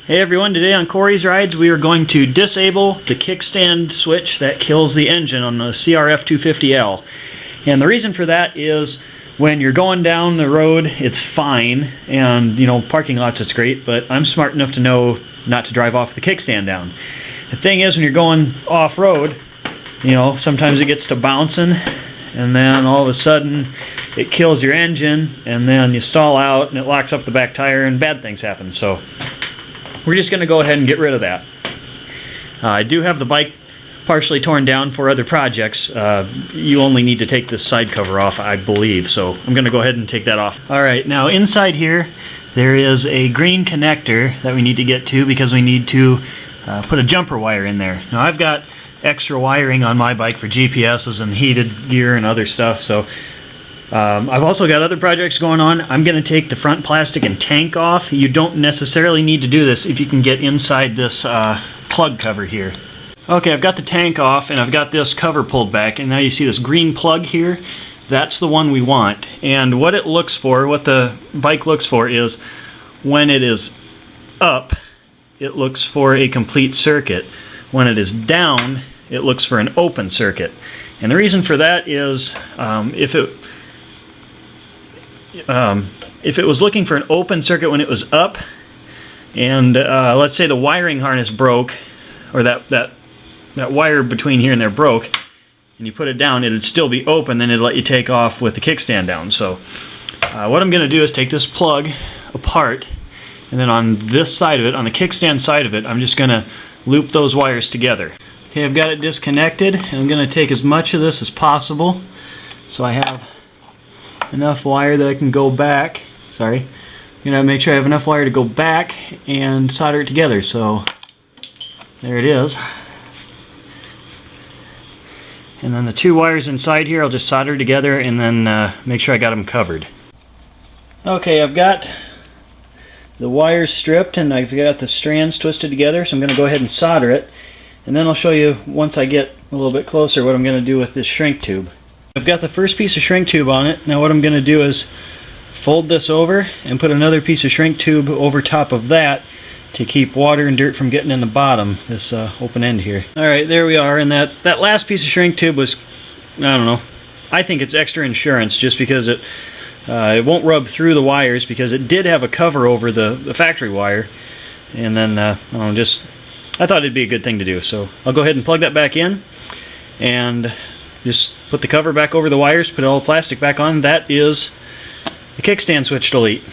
Hey everyone, today on Kory's Rides we are going to disable the kickstand switch that kills the engine on the CRF250L. And the reason for that is when you're going down the road it's fine, and parking lots it's great, but I'm smart enough to know not to drive off the kickstand down. The thing is, when you're going off-road, sometimes it gets to bouncing and then all of a sudden it kills your engine and then you stall out and it locks up the back tire and bad things happen. So we're just going to go ahead and get rid of that. I do have the bike partially torn down for other projects. You only need to take this side cover off, I believe, so I'm going to go ahead and take that off. Alright, now inside here there is a green connector that we need to get to because we need to put a jumper wire in there. Now I've got extra wiring on my bike for GPSs and heated gear and other stuff, so I've also got other projects going on. I'm going to take the front plastic and tank off. You don't necessarily need to do this if you can get inside this plug cover here. Okay, I've got the tank off and I've got this cover pulled back, and now you see this green plug here. That's the one we want. And what it looks for, what the bike looks for, is when it is up, it looks for a complete circuit. When it is down, it looks for an open circuit. And the reason for that is if it was looking for an open circuit when it was up, and let's say the wiring harness broke, or that wire between here and there broke, and you put it down, it would still be open, then it'd let you take off with the kickstand down. So what I'm going to do is take this plug apart, and then on this side of it, on the kickstand side of it, I'm just going to loop those wires together. Okay, I've got it disconnected, and I'm going to take as much of this as possible so I have enough wire that I can go back. Sorry. I'm going to make sure I have enough wire to go back and solder it together. So there it is. And then the two wires inside here I'll just solder together and then make sure I got them covered. Okay, I've got the wires stripped and I've got the strands twisted together, so I'm going to go ahead and solder it. And then I'll show you, once I get a little bit closer, what I'm going to do with this shrink tube. I've got the first piece of shrink tube on it. Now what I'm going to do is fold this over and put another piece of shrink tube over top of that to keep water and dirt from getting in the bottom, this open end here. Alright, there we are, and that last piece of shrink tube was, I don't know, I think it's extra insurance just because it won't rub through the wires, because it did have a cover over the factory wire, and then I thought it'd be a good thing to do. So I'll go ahead and plug that back in and just put the cover back over the wires, put all the plastic back on. That is the kickstand switch delete.